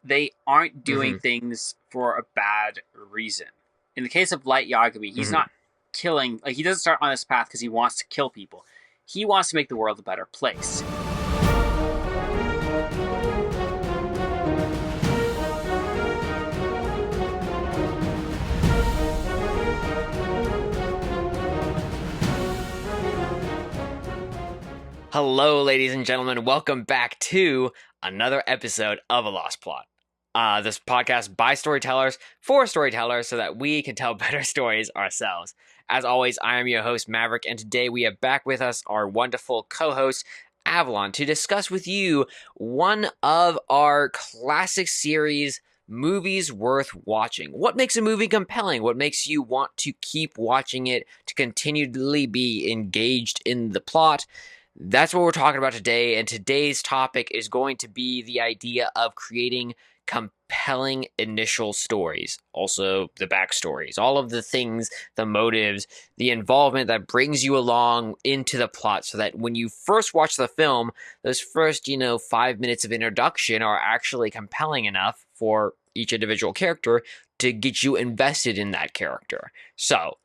they aren't doing Hmm. things for a bad reason. In the case of Light Yagami, he's Hmm. not killing, like, he doesn't start on this path because he wants to kill people. He wants to make the world a better place. Hello, ladies and gentlemen. Welcome back to another episode of A Lost Plot. This podcast by storytellers for storytellers so that we can tell better stories ourselves. As always, I am your host, Maverick, and today we have back with us our wonderful co-host, Avalon, to discuss with you one of our classic series movies worth watching. What makes a movie compelling? What makes you want to keep watching it, to continually be engaged in the plot? That's what we're talking about today, and today's topic is going to be the idea of creating compelling initial stories. Also, the backstories, all of the things, the motives, the involvement that brings you along into the plot so that when you first watch the film, those first, 5 minutes of introduction are actually compelling enough for each individual character to get you invested in that character. So,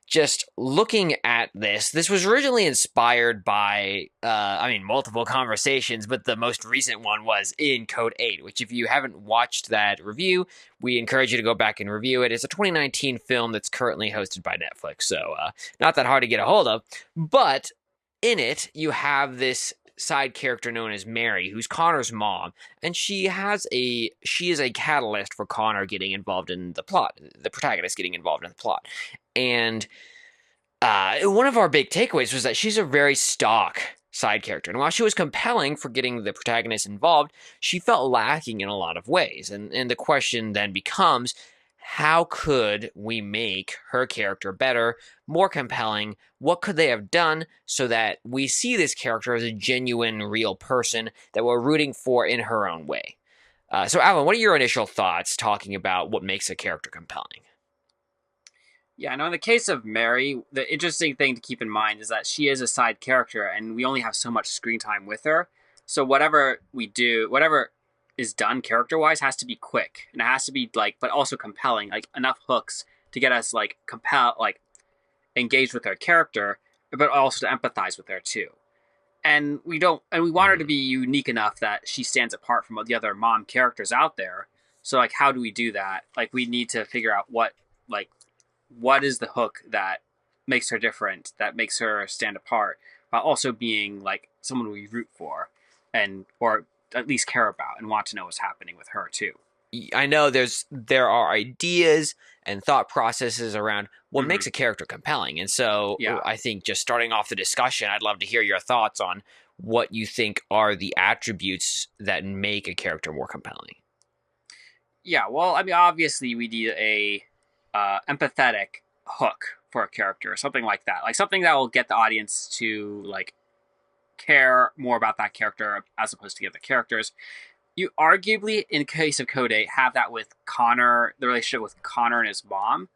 just looking at this was originally inspired by, multiple conversations, but the most recent one was in Code 8, which if you haven't watched that review, we encourage you to go back and review it. It's a 2019 film that's currently hosted by Netflix, so not that hard to get a hold of, but in it, you have this side character known as Mary, who's Connor's mom, and she is a catalyst for Connor getting involved in the plot, the protagonist getting involved in the plot. And one of our big takeaways was that she's a very stock side character. And while she was compelling for getting the protagonist involved, she felt lacking in a lot of ways. And the question then becomes, how could we make her character better, more compelling? What could they have done so that we see this character as a genuine, real person that we're rooting for in her own way? So, Alan, what are your initial thoughts talking about what makes a character compelling? Yeah, now in the case of Mary, the interesting thing to keep in mind is that she is a side character and we only have so much screen time with her. So whatever we do, whatever is done character wise has to be quick. And it has to be like but also compelling, like enough hooks to get us engaged with her character, but also to empathize with her too. And we want her to Hmm. be unique enough that she stands apart from the other mom characters out there. So like how do we do that? Like we need to figure out like what is the hook that makes her different, that makes her stand apart, while also being like someone we root for and or at least care about and want to know what's happening with her too. I know there are ideas and thought processes around what Mm-hmm. makes a character compelling. And so Yeah. I think just starting off the discussion, I'd love to hear your thoughts on what you think are the attributes that make a character more compelling. Yeah. Well, I mean, obviously we need a empathetic hook for a character, something like that, like something that will get the audience to like care more about that character as opposed to the other characters. You arguably, in case of Code 8, have that with Connor, the relationship with Connor and his mom.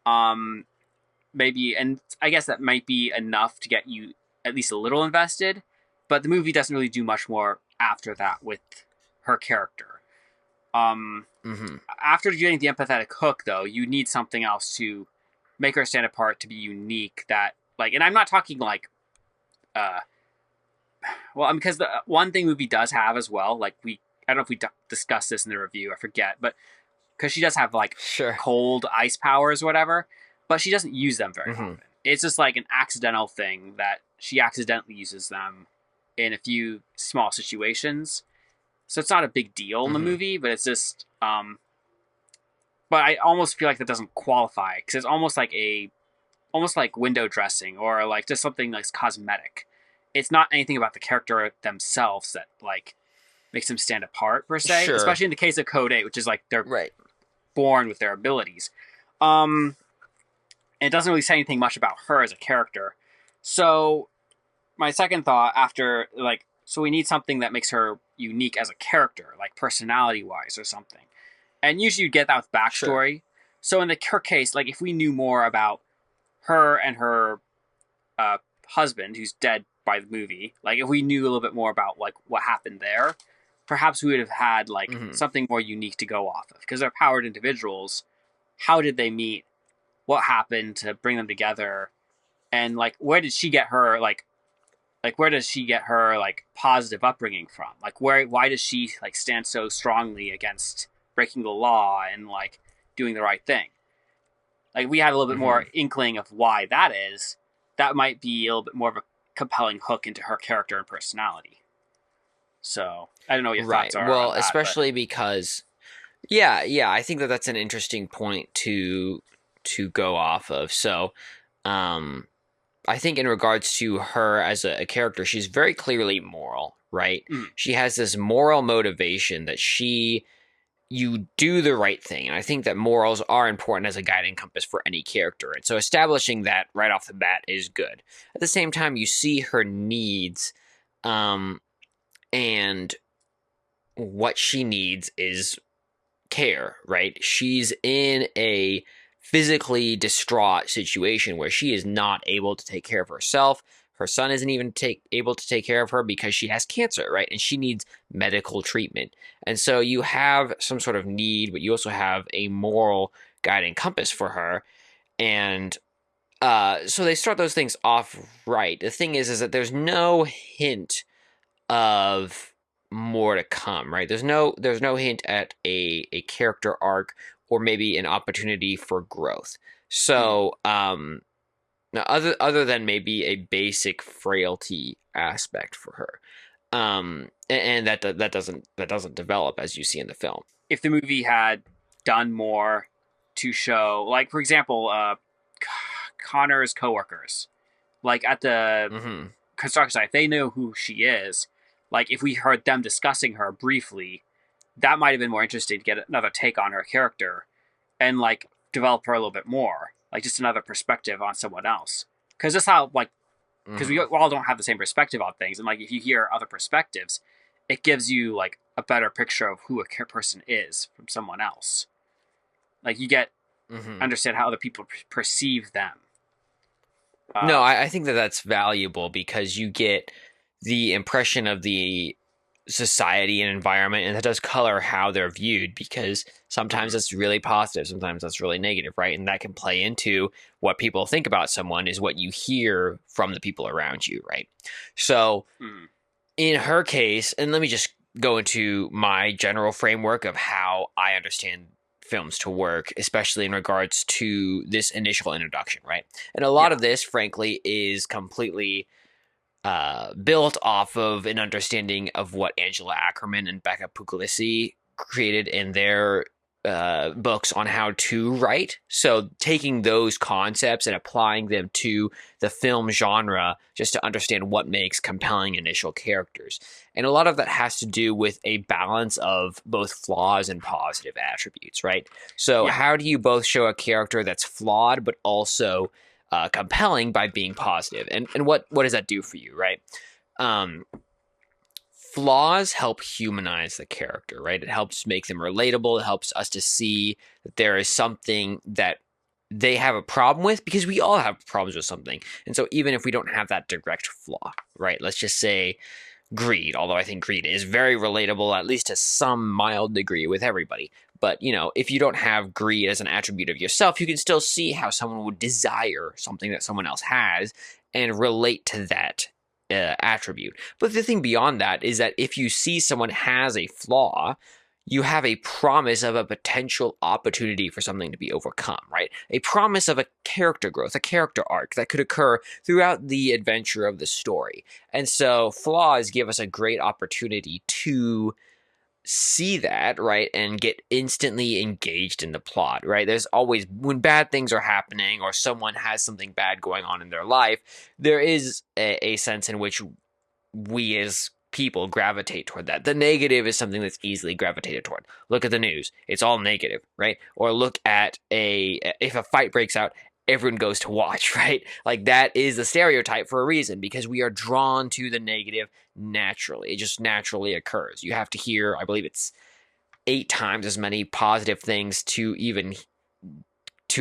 Um, Maybe, and I guess that might be enough to get you at least a little invested. But the movie doesn't really do much more after that with her character. Um, Hmm. After getting the empathetic hook, though, you need something else to make her stand apart, to be unique. That like, and I'm not talking like, uh, well, I mean, because the one thing movie does have as well, like I don't know if we discussed this in the review, I forget, but because she does have like Sure. cold ice powers or whatever, but she doesn't use them very Hmm. often. It's just like an accidental thing that she accidentally uses them in a few small situations. So it's not a big deal in the Hmm. movie, but it's just but I almost feel like that doesn't qualify because it's almost like window dressing or like just something like cosmetic. It's not anything about the character themselves that like makes them stand apart per se, Sure. especially in the case of Code 8, which is like they're Right. born with their abilities. Um, and it doesn't really say anything much about her as a character. So my second thought after like so we need something that makes her unique as a character, like personality wise or something. And usually you get that with Sure. backstory. So in her case, like if we knew more about her and her uh, husband, who's dead by the movie, like if we knew a little bit more about like what happened there, perhaps we would have had like Mm-hmm. something more unique to go off of because they're powered individuals. How did they meet? What happened to bring them together? And like, where did she get her like where does she get her like positive upbringing from? Like why does she like stand so strongly against breaking the law and like doing the right thing? Like we had a little bit Mm-hmm. more inkling of why that is. That might be a little bit more of a compelling hook into her character and personality. So I don't know what your Right. thoughts are Well, on that, but especially because yeah, I think that that's an interesting point to go off of. So, um, I think in regards to her as a character, she's very clearly moral, right? mm, She has this moral motivation that you do the right thing. And I think that morals are important as a guiding compass for any character. And so establishing that right off the bat is good. At the same time, you see her needs, um, and what she needs is care, right? She's in a physically distraught situation where she is not able to take care of herself. Her son isn't even able to take care of her because she has cancer, right? And she needs medical treatment. And so you have some sort of need, but you also have a moral guiding compass for her. And so they start those things off right. The thing is that there's no hint of more to come, right? There's no hint at a character arc or maybe an opportunity for growth. mm, So now other than maybe a basic frailty aspect for her, and that doesn't develop as you see in the film. if the movie had done more to show, like for example, Connor's coworkers, like at the Mm-hmm. construction site, they know who she is. Like if we heard them discussing her briefly, that might have been more interesting to get another take on her character and like develop her a little bit more, like just another perspective on someone else. Because that's how like because we Mm-hmm. all don't have the same perspective on things, and like if you hear other perspectives, it gives you like a better picture of who a person is from someone else. Like you get Mm-hmm. understand how other people perceive them. No, Uh, I think that that's valuable because you get the impression of the society and environment, and that does color how they're viewed because sometimes mhm, that's really positive, sometimes that's really negative, right? And that can play into what people think about someone is what you hear from the people around you, right? So mhm, in her case, and let me just go into my general framework of how I understand films to work, especially in regards to this initial introduction, right? And a lot yeah, of this, frankly, is completely built off of an understanding of what Angela Ackerman and Becca Puglisi created in their books on how to write. So taking those concepts and applying them to the film genre just to understand what makes compelling initial characters. And a lot of that has to do with a balance of both flaws and positive attributes, right? So yeah, how do you both show a character that's flawed but also compelling by being positive? And what does that do for you, right? Um, Flaws help humanize the character, right? It helps make them relatable. It helps us to see that there is something that they have a problem with because we all have problems with something. And so even if we don't have that direct flaw, right? Let's just say greed, although I think greed is very relatable, at least to some mild degree with everybody. But, if you don't have greed as an attribute of yourself, you can still see how someone would desire something that someone else has and relate to that attribute. But the thing beyond that is that if you see someone has a flaw, you have a promise of a potential opportunity for something to be overcome, right? A promise of a character growth, a character arc that could occur throughout the adventure of the story. And so flaws give us a great opportunity to see that, right, and get instantly engaged in the plot, right? There's always, when bad things are happening or someone has something bad going on in their life, there is a sense in which we as people gravitate toward that. The negative is something that's easily gravitated toward. Look at the news. It's all negative, right? Or look at if a fight breaks out, everyone goes to watch, right? Like that is a stereotype for a reason because we are drawn to the negative naturally. It just naturally occurs. You have to hear, I believe it's 8 times as many positive things to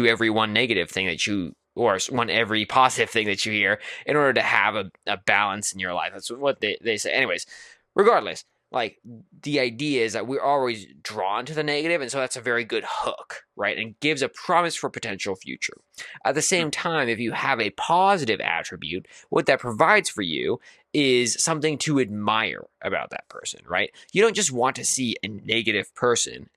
every one negative thing that you or one every positive thing that you hear in order to have a balance in your life. That's what they say. Anyways, regardless, like the idea is that we're always drawn to the negative, and so that's a very good hook, right? And gives a promise for potential future. At the same time, if you have a positive attribute, what that provides for you is something to admire about that person, right? You don't just want to see a negative person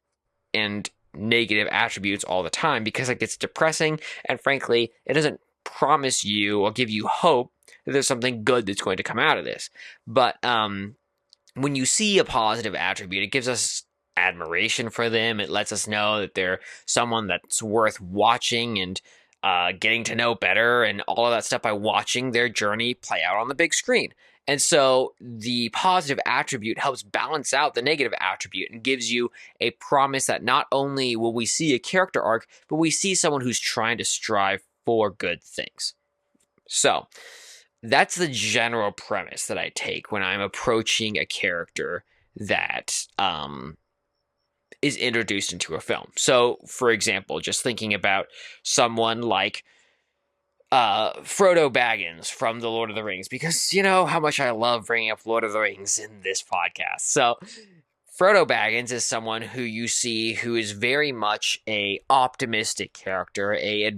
and negative attributes all the time, because it gets depressing, and frankly, it doesn't promise you or give you hope that there's something good that's going to come out of this. But when you see a positive attribute, it gives us admiration for them. It lets us know that they're someone that's worth watching and getting to know better, and all of that stuff, by watching their journey play out on the big screen. And so the positive attribute helps balance out the negative attribute and gives you a promise that not only will we see a character arc, but we see someone who's trying to strive for good things. So that's the general premise that I take when I'm approaching a character that is introduced into a film. So, for example, just thinking about someone like Frodo Baggins from The Lord of the Rings, because you know how much I love bringing up Lord of the Rings in this podcast. So, Frodo Baggins is someone who you see who is very much a optimistic character, a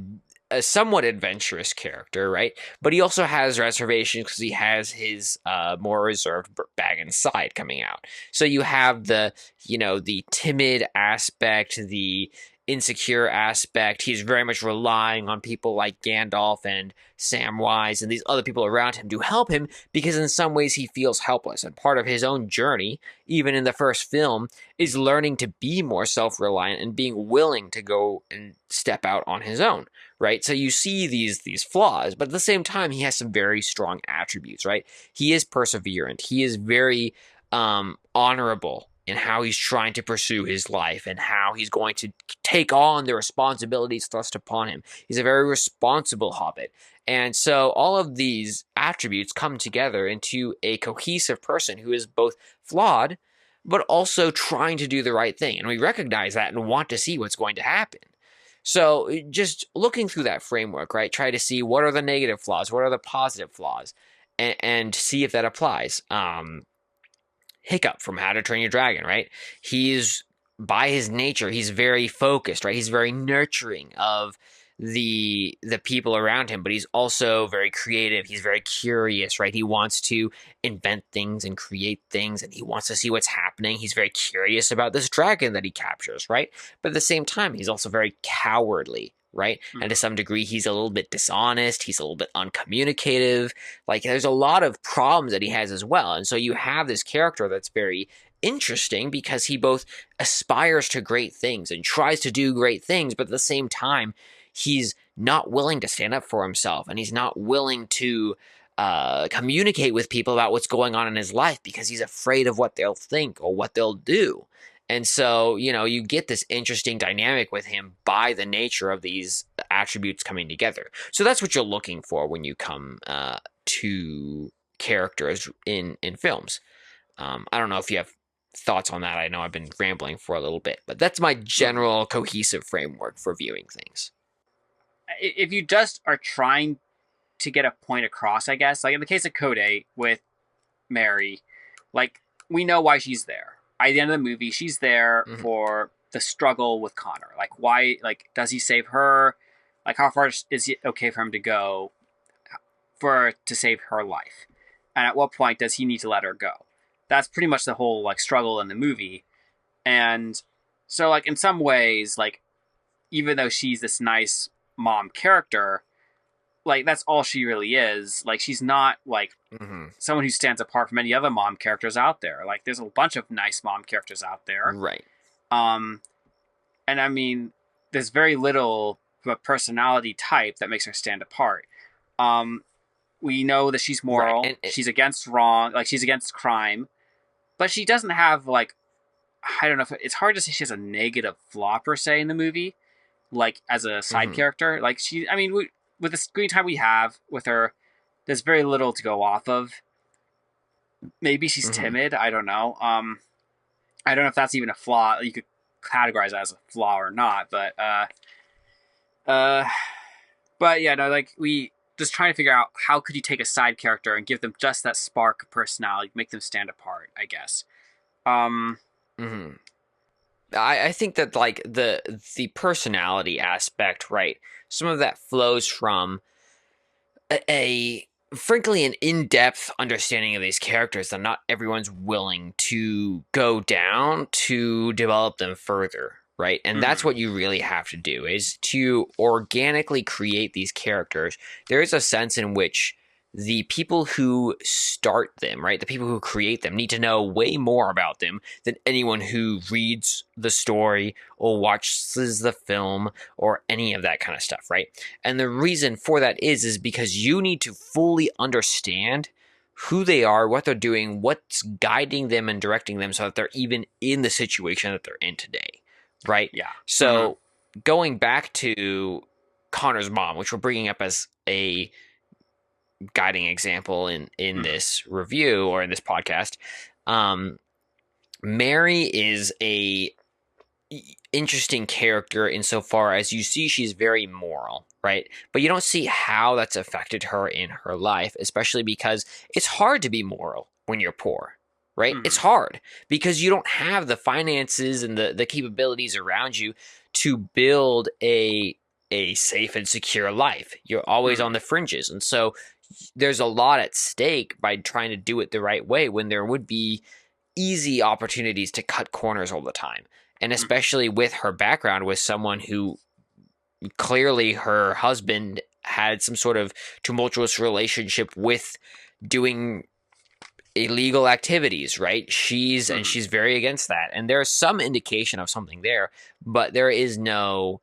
somewhat adventurous character, right? But he also has reservations because he has his more reserved Baggins side coming out. So you have the timid aspect, the insecure aspect. He's very much relying on people like Gandalf and Samwise and these other people around him to help him, because in some ways he feels helpless. And part of his own journey, even in the first film, is learning to be more self-reliant and being willing to go and step out on his own, right? So you see these flaws, but at the same time, he has some very strong attributes, right? He is perseverant. He is very honorable in how he's trying to pursue his life and how he's going to take on the responsibilities thrust upon him. He's a very responsible hobbit. And so all of these attributes come together into a cohesive person who is both flawed, but also trying to do the right thing. And we recognize that and want to see what's going to happen. So just looking through that framework, right? Try to see what are the negative flaws, what are the positive flaws, and see if that applies. Hiccup from How to Train Your Dragon, right? He's, by his nature, he's very focused, right? He's very nurturing of the people around him, but he's also very creative. He's very curious, right? He wants to invent things and create things, and he wants to see what's happening. He's very curious about this dragon that he captures, right? But at the same time, he's also very cowardly, right? Mm-hmm. And to some degree, he's a little bit dishonest. He's a little bit uncommunicative. Like, there's a lot of problems that he has as well. And so you have this character that's very interesting because he both aspires to great things and tries to do great things, but at the same time, he's not willing to stand up for himself, and he's not willing to communicate with people about what's going on in his life because he's afraid of what they'll think or what they'll do. And so, you get this interesting dynamic with him by the nature of these attributes coming together. So that's what you're looking for when you come to characters in films. I don't know if you have thoughts on that. I know I've been rambling for a little bit, but that's my general cohesive framework for viewing things. If you just are trying to get a point across, I guess, like in the case of Code with Mary, like, we know why she's there. At the end of the movie, she's there for the struggle with Connor. Like, why, like, does he save her? Like, how far is it okay for him to go to save her life? And at what point does he need to let her go? That's pretty much the whole, like, struggle in the movie. And so, like, in some ways, like, even though she's this nice mom character, like, that's all she really is. Like, she's not, like, someone who stands apart from any other mom characters out there. Like, there's a bunch of nice mom characters out there. Right. And I mean, there's very little of a personality type that makes her stand apart. We know that she's moral. Right. And she's against wrong. Like, she's against crime. But she doesn't have, like, I don't know if it's hard to say she has a negative flaw per se in the movie, like, as a side character. Like, with the screen time we have with her, there's very little to go off of. Maybe she's timid. I don't know. I don't know if that's even a flaw. You could categorize that as a flaw or not. But yeah, no, like, we just trying to figure out how could you take a side character and give them just that spark of personality, make them stand apart, I guess. Um, hmm I think that like the personality aspect, right? Some of that flows from a frankly an in-depth understanding of these characters that not everyone's willing to go down to develop them further, right? And that's mhm, what you really have to do is to organically create these characters. There is a sense in which the people who start them, right, the people who create them need to know way more about them than anyone who reads the story or watches the film or any of that kind of stuff, right? And the reason for that is because you need to fully understand who they are, what they're doing, what's guiding them and directing them so that they're even in the situation that they're in today, right? yeah. Mhm, So going back to Connor's mom, which we're bringing up as a guiding example in mhm, this review or in this podcast, um, Mary is a interesting character insofar as you see she's very moral, right? But you don't see how that's affected her in her life, especially because it's hard to be moral when you're poor, right? It's mhm, hard because you don't have the finances and the capabilities around you to build a safe and secure life. You're always on mhm, the fringes. And so there's a lot at stake by trying to do it the right way when there would be easy opportunities to cut corners all the time. And mhm, especially with her background with someone who clearly her husband had some sort of tumultuous relationship with doing illegal activities, right? mhm. She's very against that. And there's some indication of something there, but there is no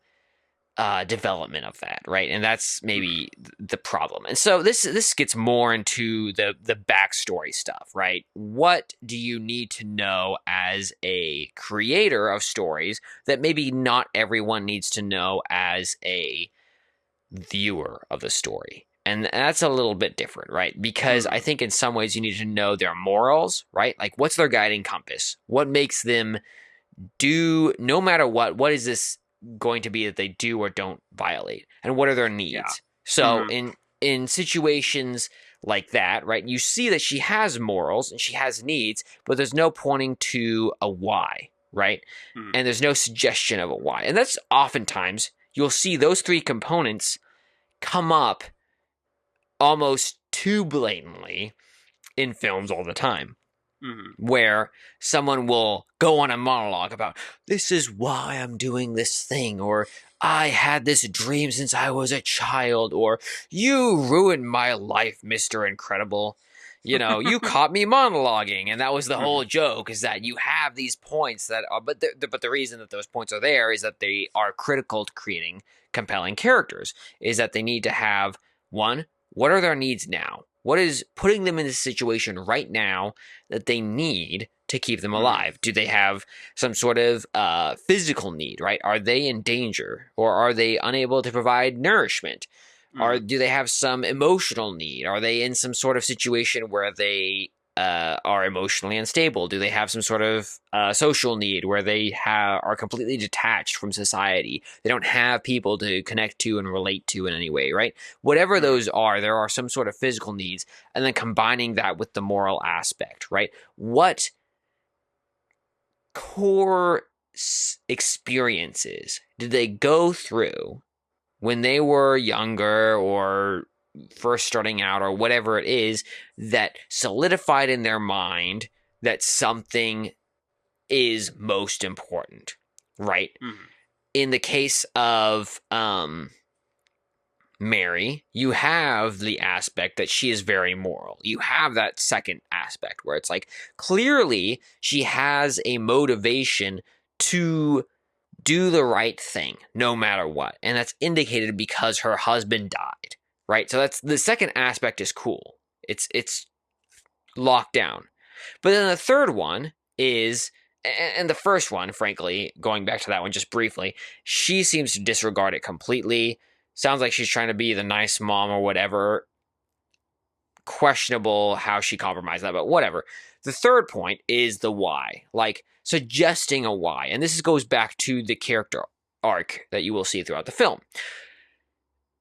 development of that, right? And that's Mhm. maybe the problem. And so this gets more into the backstory stuff, right? What do you need to know as a creator of stories that maybe not everyone needs to know as a viewer of the story? And that's a little bit different, right? Because I Mhm. think in some ways you need to know their morals, right? Like what's their guiding compass? What makes them do no matter what is this going to be that they do or don't violate, and what are their Yeah. needs? So Mhm. in situations like that, right, you see that she has morals and she has needs, but there's no pointing to a why, right? Mhm. And there's no suggestion of a why. And that's oftentimes you'll see those three components come up almost too blatantly in films all the time, Mhm. where someone will go on a monologue about this is why I'm doing this thing, or I had this dream since I was a child, or you ruined my life, Mr. Incredible. You know, you caught me monologuing, and that was the whole Mhm. joke is that you have these points that are, but the reason that those points are there is that they are critical to creating compelling characters, is that they need to have one, what are their needs now? What is putting them in this situation right now that they need to keep them Mhm. alive? Do they have some sort of physical need, right? Are they in danger, or are they unable to provide nourishment? Or Mhm. do they have some emotional need? Are they in some sort of situation where they are emotionally unstable? Do they have some sort of social need where they are completely detached from society? They don't have people to connect to and relate to in any way, right? Whatever Mhm. those are, there are some sort of physical needs, and then combining that with the moral aspect, right? What core experiences did they go through when they were younger or first starting out or whatever it is that solidified in their mind that something is most important, right? Mhm. In the case of Mary, you have the aspect that she is very moral. You have that second aspect where it's like clearly she has a motivation to do the right thing no matter what. And that's indicated because her husband died, right? So that's the second aspect is cool. It's locked down. But then the third one is and the first one, frankly, going back to that one just briefly, she seems to disregard it completely. Sounds like she's trying to be the nice mom or whatever. Questionable how she compromised that, but whatever. The third point is the why, like suggesting a why. And this goes back to the character arc that you will see throughout the film.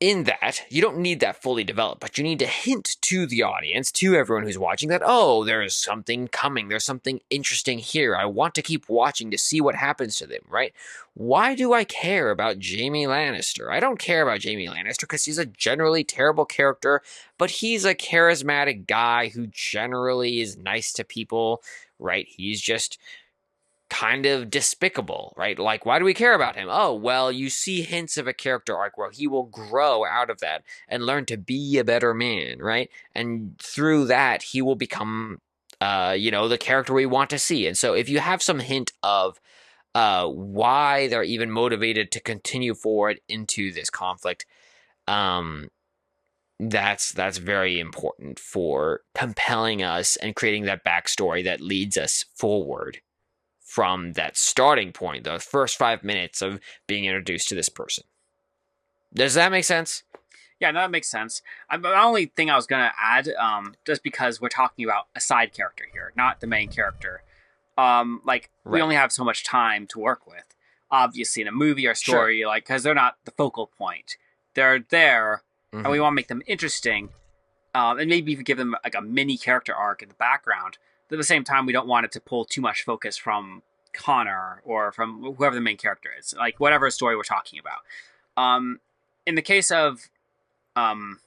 in that, you don't need that fully developed, but you need to hint to the audience, to everyone who's watching, that, oh, there's something coming. There's something interesting here. I want to keep watching to see what happens to them, right? Why do I care about Jaime Lannister? I don't care about Jaime Lannister because he's a generally terrible character, but he's a charismatic guy who generally is nice to people, right? He's just kind of despicable, right? Like, why do we care about him? Oh, well, you see hints of a character arc where he will grow out of that and learn to be a better man, right? And through that, he will become, the character we want to see. And so if you have some hint of why they're even motivated to continue forward into this conflict, that's very important for compelling us and creating that backstory that leads us forward from that starting point, the first 5 minutes of being introduced to this person. Does that make sense? Yeah, no, that makes sense. The only thing I was going to add, just because we're talking about a side character here, not the main character, we only have so much time to work with. Obviously, in a movie or story, Sure. because they're not the focal point. They're there, and we want to make them interesting, and maybe even give them like a mini character arc in the background. But at the same time, we don't want it to pull too much focus from Connor or from whoever the main character is, like whatever story we're talking about. In the case of, and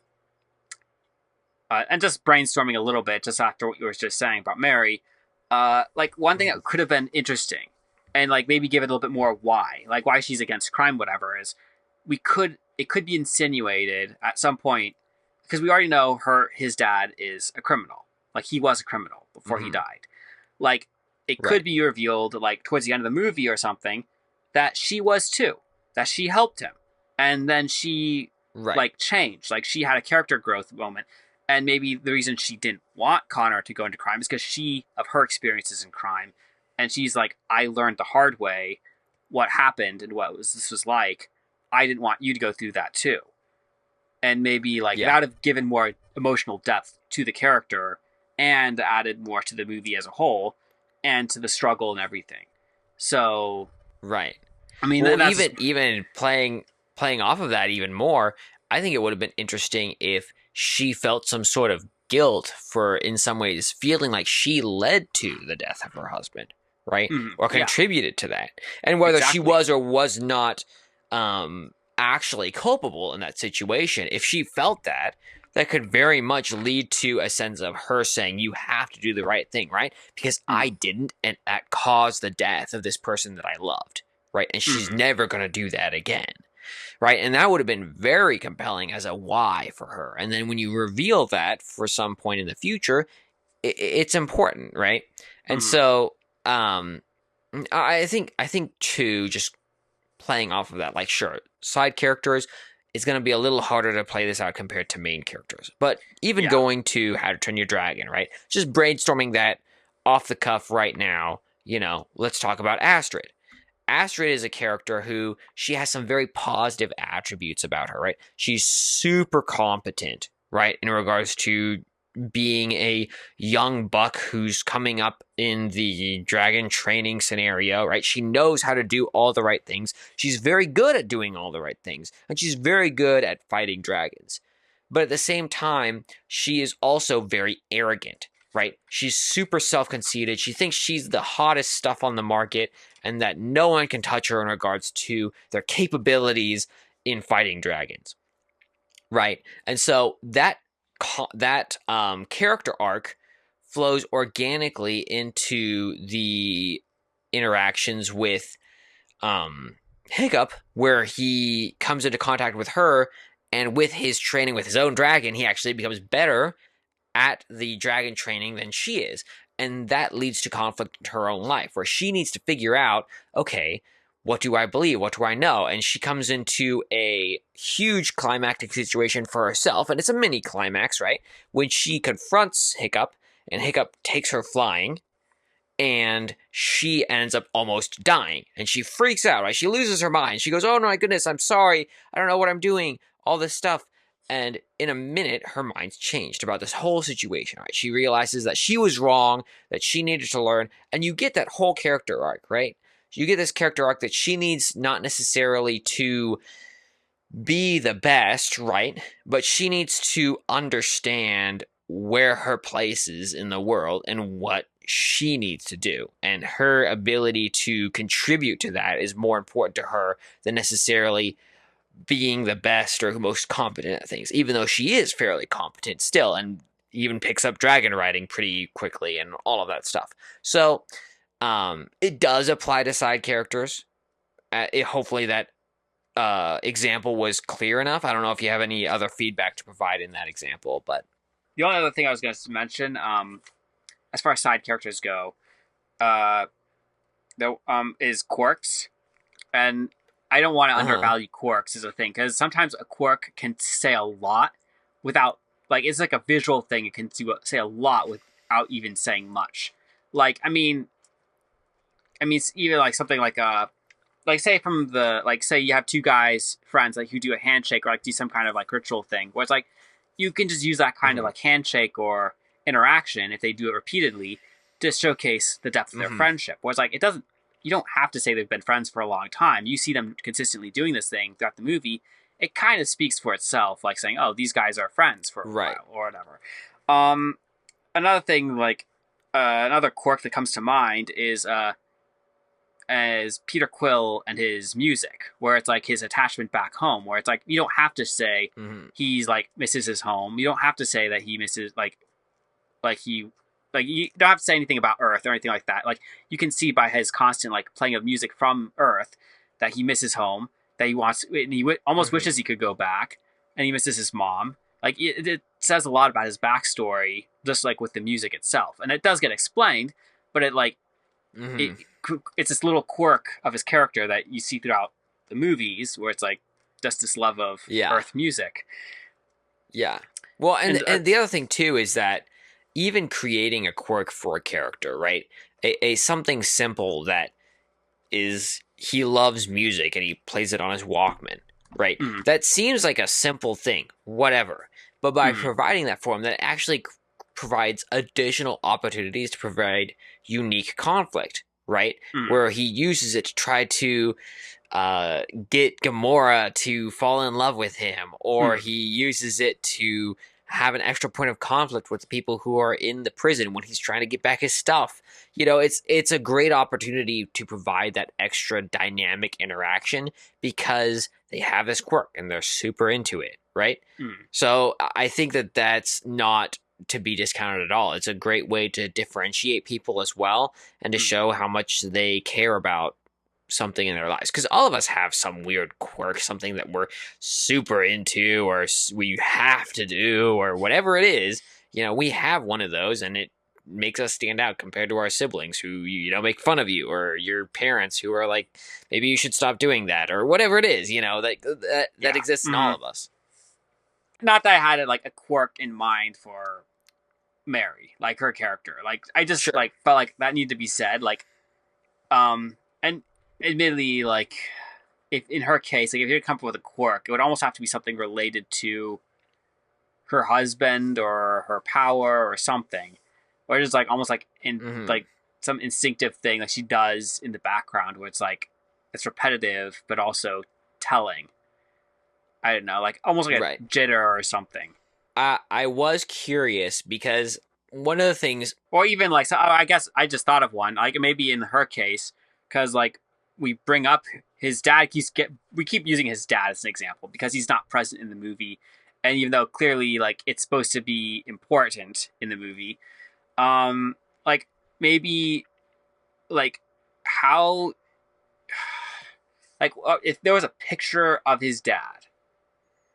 just brainstorming a little bit, just after what you were just saying about Mary, one thing that could have been interesting, and like maybe give it a little bit more why she's against crime, whatever, is it could be insinuated at some point, because we already know his dad is a criminal. Like, he was a criminal before he died. Like, it could be revealed, like, towards the end of the movie or something, that she was too. That she helped him. And then she, changed. Like, she had a character growth moment. And maybe the reason she didn't want Connor to go into crime is because of her experiences in crime. And she's like, I learned the hard way what happened and this was like. I didn't want you to go through that too. And maybe, that would have given more emotional depth to the character and added more to the movie as a whole and to the struggle and everything. So, right. I mean, well, even playing off of that even more, I think it would have been interesting if she felt some sort of guilt for, in some ways, feeling like she led to the death of her husband, right? Or contributed to that. And whether she was or was not actually culpable in that situation, if she felt that could very much lead to a sense of her saying, you have to do the right thing, right? Because I didn't, and that caused the death of this person that I loved, right? And she's never going to do that again, right? And that would have been very compelling as a why for her. And then when you reveal that for some point in the future, it's important, right? And so I think too, just playing off of that, sure, side characters, it's going to be a little harder to play this out compared to main characters. But even going to How to Train Your Dragon, right? Just brainstorming that off the cuff right now, let's talk about Astrid. Astrid is a character who, she has some very positive attributes about her, right? She's super competent, right? In regards to being a young buck who's coming up in the dragon training scenario, right? She knows how to do all the right things. She's very good at doing all the right things, and she's very good at fighting dragons. But at the same time, she is also very arrogant, right? She's super self-conceited. She thinks she's the hottest stuff on the market and that no one can touch her in regards to their capabilities in fighting dragons, right? And so that character arc flows organically into the interactions with Hiccup, where he comes into contact with her, and with his training with his own dragon, he actually becomes better at the dragon training than she is. And that leads to conflict in her own life, where she needs to figure out, okay, what do I believe? What do I know? And she comes into a huge climactic situation for herself, and it's a mini climax, right? When she confronts Hiccup, and Hiccup takes her flying, and she ends up almost dying, and she freaks out, right? She loses her mind. She goes, oh my goodness, I'm sorry. I don't know what I'm doing. All this stuff. And in a minute, her mind's changed about this whole situation, right? She realizes that she was wrong, that she needed to learn, and you get that whole character arc, right? You get this character arc that she needs not necessarily to be the best, right? But she needs to understand where her place is in the world and what she needs to do. And her ability to contribute to that is more important to her than necessarily being the best or most competent at things, even though she is fairly competent still and even picks up dragon riding pretty quickly and all of that stuff. So it does apply to side characters. Hopefully that example was clear enough. I don't know if you have any other feedback to provide in that example, but The only other thing I was going to mention, as far as side characters go, uh, is Quirks, and I don't want to undervalue Quirks as a thing because sometimes a quirk can say a lot without it's like a visual thing. It can say a lot without even saying much. It's even like something say from the say you have two guys friends who do a handshake or do some kind of ritual thing where it's you can just use that kind of handshake or interaction if they do it repeatedly to showcase the depth of their friendship. Whereas it doesn't, you don't have to say they've been friends for a long time. You see them consistently doing this thing throughout the movie. It kind of speaks for itself, saying, "Oh, these guys are friends for a while," or whatever. Another thing, another quirk that comes to mind is as Peter Quill and his music, where it's his attachment back home, where it's you don't have to say he's misses his home. You don't have to say that he misses you don't have to say anything about Earth or anything like that. You can see by his constant playing of music from Earth that he misses home, that he wants, and he almost wishes he could go back, and he misses his mom. It says a lot about his backstory, just with the music itself, and it does get explained, but it's this little quirk of his character that you see throughout the movies, where it's just this love of Earth music. Yeah. Well, and the other thing too is that even creating a quirk for a character, right? A something simple that is he loves music and he plays it on his Walkman, right? That seems like a simple thing, whatever. But by providing that for him, that actually provides additional opportunities to provide unique conflict, right? Where he uses it to try to get Gamora to fall in love with him, or he uses it to have an extra point of conflict with the people who are in the prison when he's trying to get back his stuff. It's a great opportunity to provide that extra dynamic interaction because they have this quirk and they're super into it, right? So I think that that's not to be discounted at all. It's a great way to differentiate people as well and to show how much they care about something in their lives, because all of us have some weird quirk, something that we're super into or we have to do or whatever it is. We have one of those and it makes us stand out compared to our siblings who make fun of you, or your parents who are maybe you should stop doing that, or whatever it is, that exists in all of us. Not that I had a quirk in mind for Mary, her character. I just felt that needed to be said. And admittedly, if in her case, if you're come up with a quirk, it would almost have to be something related to her husband or her power or something, or just almost in some instinctive thing she does in the background where it's repetitive but also telling. I don't know, almost like a jitter or something. I was curious because one of the things, or even so, I guess I just thought of one, maybe in her case, because we bring up his dad. We keep using his dad as an example because he's not present in the movie, and even though clearly it's supposed to be important in the movie, maybe how if there was a picture of his dad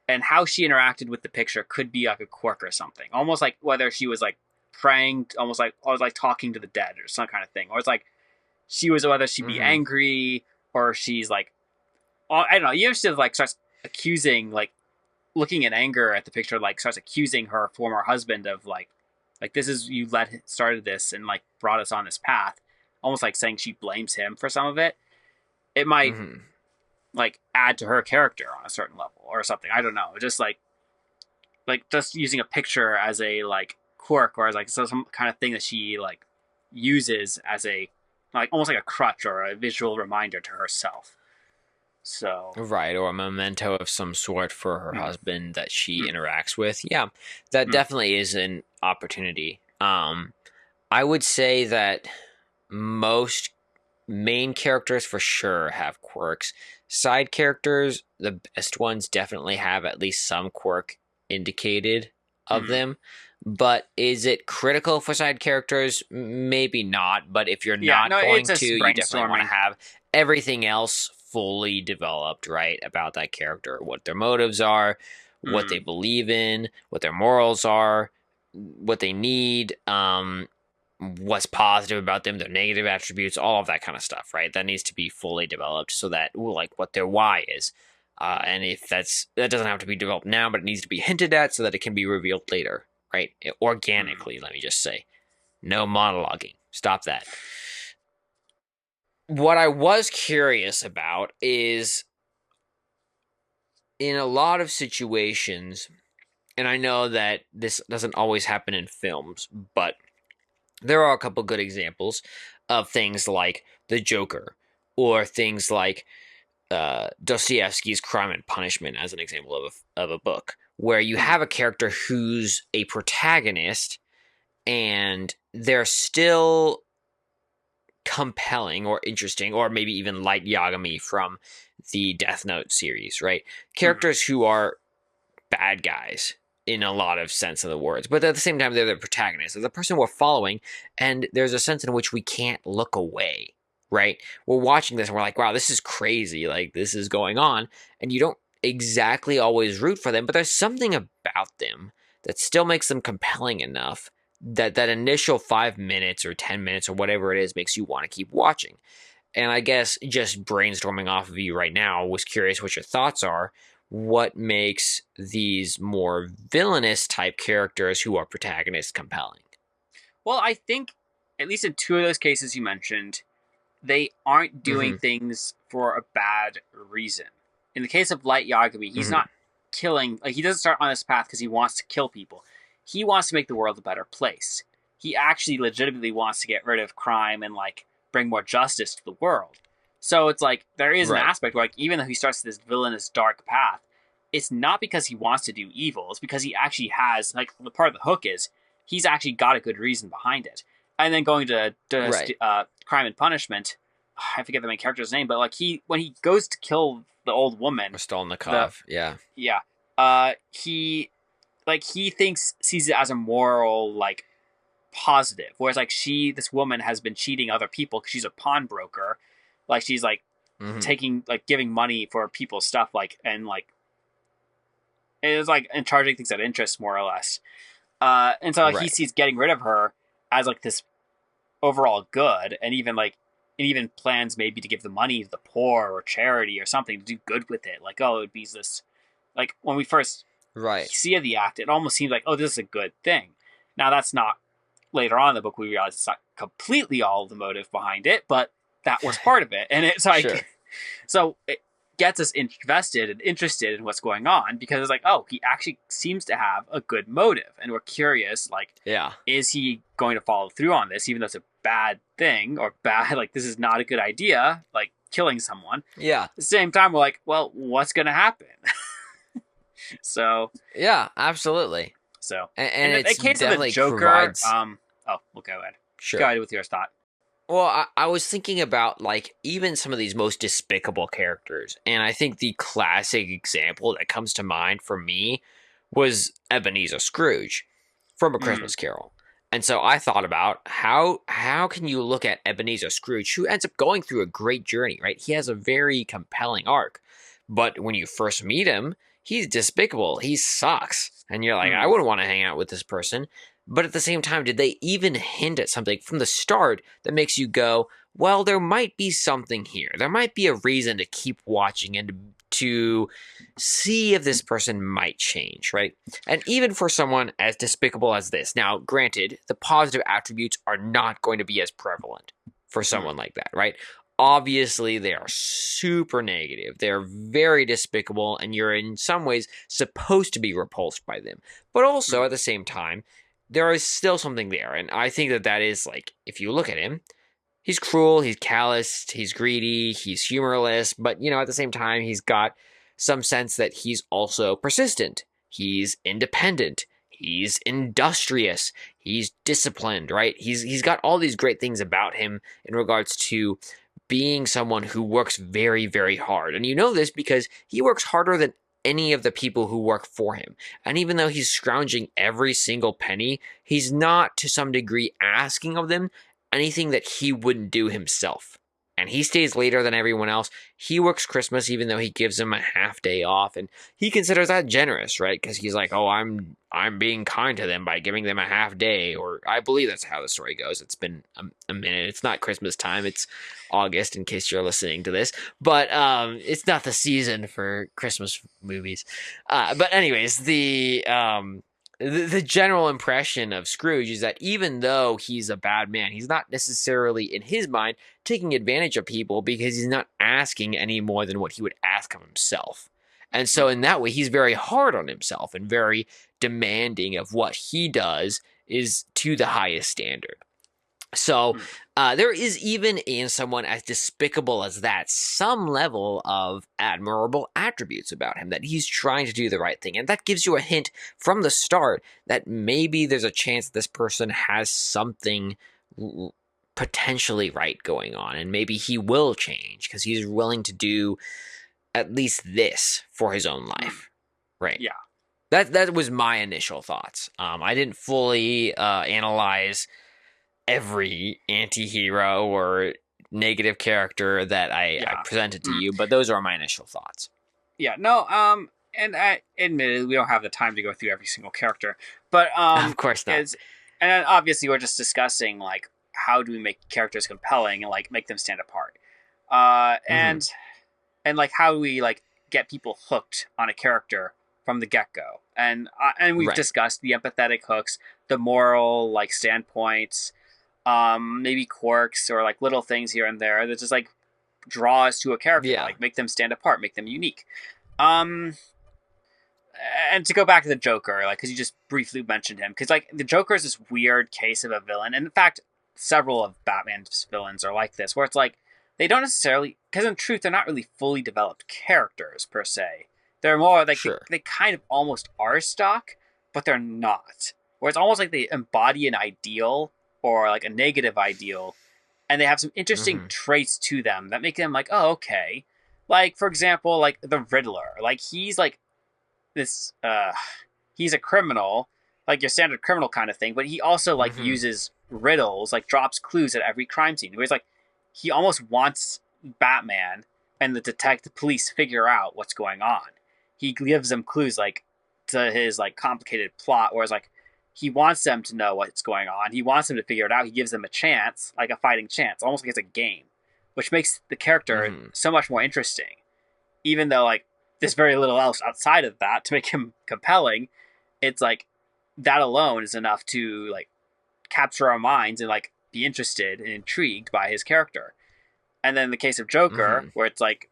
and how she interacted with the picture could be a quirk or something, almost whether she was praying, almost or talking to the dead or some kind of thing, or it's she was, whether she'd be angry or she's I don't know. You know, she starts accusing, looking in anger at the picture, starts accusing her former husband of this is, you started this and brought us on this path, almost saying she blames him for some of it. It might add to her character on a certain level or something. I don't know. Just just using a picture as a quirk, or as some kind of thing that she uses as a almost like a crutch or a visual reminder to herself. So, Right, or a memento of some sort for her mm, husband that she mm, interacts with. Yeah, that mm, definitely is an opportunity. I would say that most main characters for sure have quirks. Side characters, the best ones, definitely have at least some quirk indicated of mm. them. But is it critical for side characters? Maybe not. But if you're Yeah, not no, it's going to, just you definitely want to brainstorming. have everything else fully developed, right? About that character, what their motives are, what they Mm. believe in, what their morals are, what they need, what's positive about them, their negative attributes, all of that kind of stuff, right? That needs to be fully developed so that, like, what their why is. And if that doesn't have to be developed now, but it needs to be hinted at so that it can be revealed later, right? Mm. Organically, let me just say. No monologuing. Stop that. What I was curious about is in a lot of situations, and I know that this doesn't always happen in films, but there are a couple good examples of things like the Joker or things like Dostoevsky's Crime and Punishment as an example of a book where you Mm. have a character who's a protagonist and they're still compelling or interesting or maybe even Light Yagami from the Death Note series, right? Mm. Characters who are bad guys in a lot of sense of the words, but at the same time they're the protagonists, they're the person we're following, and there's a sense in which we can't look away, right? We're watching this and we're like, wow, this is crazy, like this is going on, and you don't exactly always root for them, but there's something about them that still makes them compelling enough that that initial 5 minutes or 10 minutes or whatever it is makes you want to keep watching. And I guess just brainstorming off of you right now, was curious what your thoughts are. What makes these more villainous type characters who are protagonists compelling? Well, I think, at least in two of those cases you mentioned, they aren't doing Mm-hmm. things for a bad reason. In the case of Light Yagami, he's Mm-hmm. not killing, like, he doesn't start on this path because he wants to kill people. He wants to make the world a better place. He actually legitimately wants to get rid of crime and, like, bring more justice to the world. So it's like, there is an Right. aspect where, like, even though he starts this villainous dark path, it's not because he wants to do evil. It's because he actually has, like, the part of the hook is he's actually got a good reason behind it. And then going Right. Crime and Punishment, I forget the main character's name, but like when he goes to kill the old woman, the Raskolnikov. Yeah. yeah, he he thinks sees it as a moral like positive, whereas like this woman has been cheating other people because she's a pawnbroker, like she's like Mm-hmm. taking like giving money for people's stuff, like and like it's like and charging things at interest more or less, and so like, he Right. sees getting rid of her as like this overall good, and even plans maybe to give the money to the poor or charity or something to do good with it. Like, oh, it would be this. Like when we first Right. see the act, it almost seems like, oh, this is a good thing. Now that's not later on in the book we realize it's not completely all the motive behind it, but that was part of it, and it's Sure. like so it gets us invested and interested in what's going on because it's like, oh, he actually seems to have a good motive, and we're curious, like, Yeah. is he going to follow through on this, even though it's a bad thing or bad, like this is not a good idea, like killing someone. Yeah. At the same time, we're like, well, what's going to happen? so, Yeah. Absolutely. so And in the it's case of the definitely Joker, provides. oh, we'll go ahead. Go Sure. ahead with your thought. Well, I was thinking about like even some of these most despicable characters, and I think the classic example that comes to mind for me was Ebenezer Scrooge from A Mm, Christmas Carol. And so I thought about how can you look at Ebenezer Scrooge, who ends up going through a great journey, right? He has a very compelling arc, but when you first meet him, he's despicable. He sucks, and you're like, I mm, wouldn't want to hang out with this person. But at the same time, did they even hint at something from the start that makes you go, well, there might be something here. There might be a reason to keep watching and to see if this person might change, right? And even for someone as despicable as this, now, granted, the positive attributes are not going to be as prevalent for mm, someone like that, right? Obviously, they are super negative. They're very despicable, and you're in some ways supposed to be repulsed by them. But also, mm, at the same time, there is still something there. And I think that that is like, if you look at him, he's cruel, he's calloused, he's greedy, he's humorless, but at the same time, he's got some sense that he's also persistent. He's independent. He's industrious. He's disciplined, right? He's got all these great things about him in regards to being someone who works very, very hard. And you know this because he works harder than any of the people who work for him. And even though he's scrounging every single penny, he's not to some degree asking of them anything that he wouldn't do himself. And he stays later than everyone else. He works Christmas even though he gives them a half day off, and he considers that generous, right? Because he's like, "Oh, I'm being kind to them by giving them a half day," or I believe that's how the story goes. It's been a minute. It's not Christmas time. It's August, in case you're listening to this, but it's not the season for Christmas movies. But anyways, the general impression of Scrooge is that even though he's a bad man, he's not necessarily, in his mind, taking advantage of people because he's not asking any more than what he would ask of himself. And so in that way, he's very hard on himself and very demanding of what he does is to the highest standard. So there is, even in someone as despicable as that, some level of admirable attributes about him, that he's trying to do the right thing. And that gives you a hint from the start that maybe there's a chance that this person has something potentially right going on. And maybe he will change because he's willing to do at least this for his own life. Right. Yeah. That was my initial thoughts. I didn't fully analyze every anti-hero or negative character that I presented to you, but those are my initial thoughts. Yeah, no, and admittedly, we don't have the time to go through every single character, but of course not. And obviously, we're just discussing like how do we make characters compelling and like make them stand apart, and like how do we like get people hooked on a character from the get-go, and we've discussed the empathetic hooks, the moral like standpoints. Maybe quirks or like little things here and there that just like draw us to a character, like make them stand apart, make them unique. And to go back to the Joker, like, because you just briefly mentioned him, because like the Joker is this weird case of a villain, and in fact, several of Batman's villains are like this, where it's like they don't necessarily, because in truth, they're not really fully developed characters per se. They're more like they kind of almost are stock, but they're not. Where it's almost like they embody an ideal or like a negative ideal, and they have some interesting traits to them that make them like, oh, okay. Like, for example, like the Riddler, like he's like this, he's a criminal, like your standard criminal kind of thing, but he also like uses riddles, like drops clues at every crime scene. Where he's like, he almost wants Batman and the police figure out what's going on. He gives them clues like to his like complicated plot, whereas like he wants them to know what's going on. He wants them to figure it out. He gives them a chance, like a fighting chance, almost like it's a game, which makes the character so much more interesting. Even though like there's very little else outside of that to make him compelling, it's like that alone is enough to like capture our minds and like be interested and intrigued by his character. And then in the case of Joker, where it's like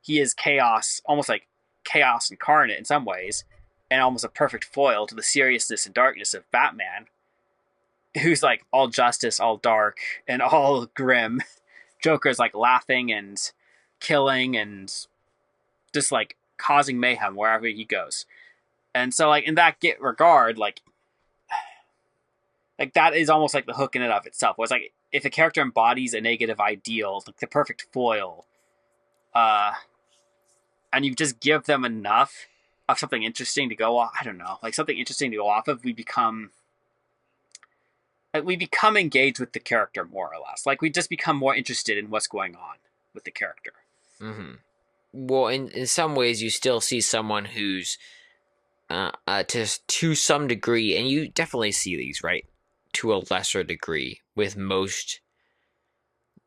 he is chaos, almost like chaos incarnate in some ways, and almost a perfect foil to the seriousness and darkness of Batman, who's like all justice, all dark, and all grim. Joker's like laughing and killing and just like causing mayhem wherever he goes. And so like in that regard, like that is almost like the hook in and of itself. Where it's like if a character embodies a negative ideal, like the perfect foil, and you just give them enough of something interesting to go off, I don't know, like something interesting to go off of, we become engaged with the character more or less. Like we just become more interested in what's going on with the character. Well, in some ways, you still see someone who's to some degree, and you definitely see these, right, to a lesser degree with most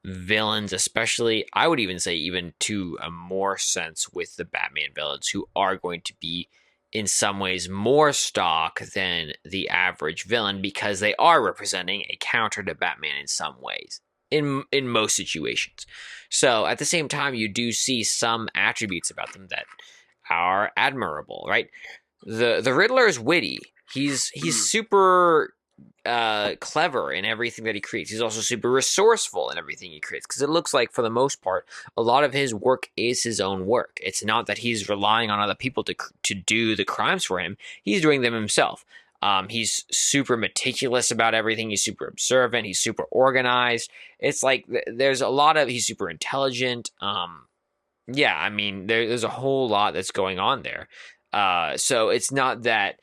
villains, especially, I would even say even to a more sense with the Batman villains, who are going to be in some ways more stock than the average villain because they are representing a counter to Batman in some ways, in most situations. So at the same time, you do see some attributes about them that are admirable, right? The Riddler is witty. He's super clever in everything that he creates. He's also super resourceful in everything he creates, because it looks like, for the most part, a lot of his work is his own work. It's not that he's relying on other people to do the crimes for him. He's doing them himself. He's super meticulous about everything. He's super observant. He's super organized. It's like there's a lot of, he's super intelligent. Yeah, I mean, there's a whole lot that's going on there. So it's not that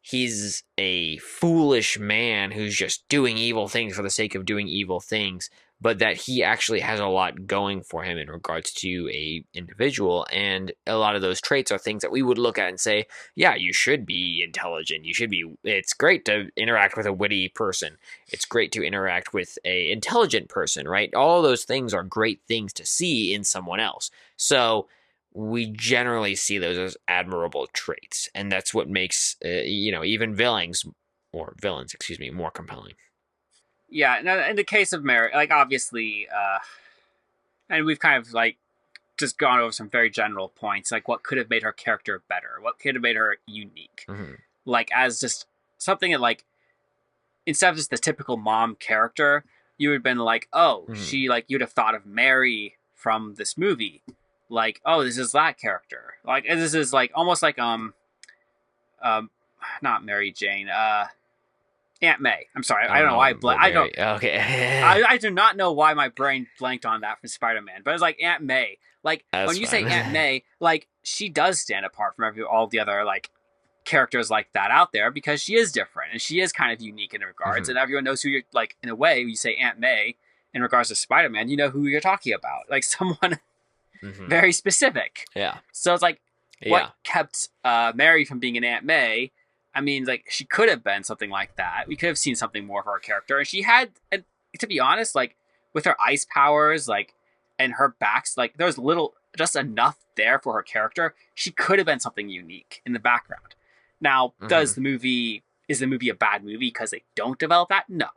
he's a foolish man who's just doing evil things for the sake of doing evil things, but that he actually has a lot going for him in regards to a individual. And a lot of those traits are things that we would look at and say, yeah, you should be intelligent. It's great to interact with a witty person. It's great to interact with a intelligent person, right? All of those things are great things to see in someone else. So we generally see those as admirable traits. And that's what makes, even villains, more compelling. Yeah, now in the case of Mary, like obviously, and we've kind of like just gone over some very general points, like what could have made her character better, what could have made her unique, like as just something that like instead of just the typical mom character, you would have been like, oh, she like you'd have thought of Mary from this movie, like oh, this is that character, like this is like almost like not Mary Jane, Aunt May. I'm sorry. I don't know why. I don't. Okay. I do not know why my brain blanked on that from Spider-Man. But it's like Aunt May. Like when you say Aunt May, like she does stand apart from all the other like characters like that out there because she is different and she is kind of unique in regards. And everyone knows who you're like. In a way, when you say Aunt May in regards to Spider-Man, you know who you're talking about. Like someone very specific. Yeah. So it's like what kept Mary from being an Aunt May. I mean, like, she could have been something like that. We could have seen something more of her character. And she had, and to be honest, like, with her ice powers, like, and her backs, like, there was just enough there for her character. She could have been something unique in the background. Now, is the movie a bad movie because they don't develop that? No.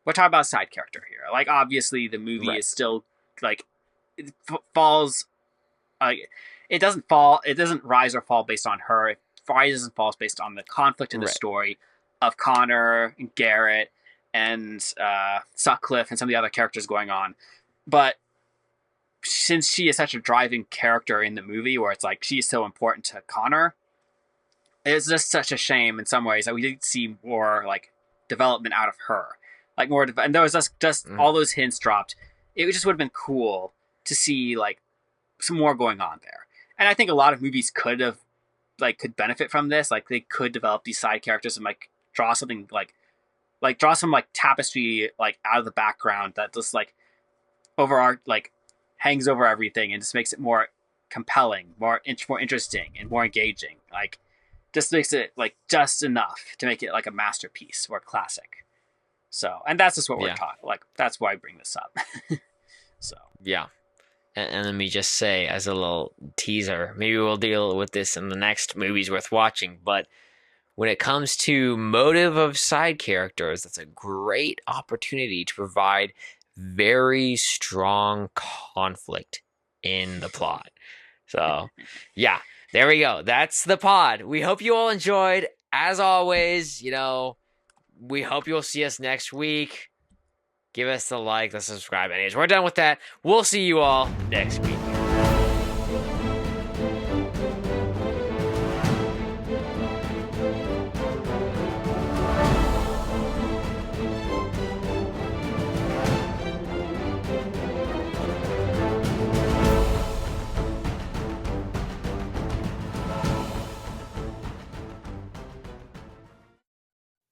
We're talking about a side character here. Like, obviously, the movie is still, like, it falls, like, it doesn't rise or fall based on her. Rises and falls based on the conflict in the story of Connor and Garrett and Sutcliffe and some of the other characters going on. But since she is such a driving character in the movie where it's like she's so important to Connor, it's just such a shame in some ways that we didn't see more like development out of her. Like more, and there was just all those hints dropped. It just would have been cool to see like some more going on there. And I think a lot of movies could benefit from this. Like they could develop these side characters and like draw something like draw some like tapestry like out of the background that just like hangs over everything and just makes it more compelling, more interesting and more engaging. Like just makes it like just enough to make it like a masterpiece or a classic. So, and that's just what we're talking. Like that's why I bring this up. So yeah. And let me just say, as a little teaser, maybe we'll deal with this in the next Movies Worth Watching, but when it comes to motive of side characters, that's a great opportunity to provide very strong conflict in the plot. So, yeah, there we go. That's the pod. We hope you all enjoyed. As always, we hope you'll see us next week. Give us the like, the subscribe. Anyways, we're done with that. We'll see you all next week.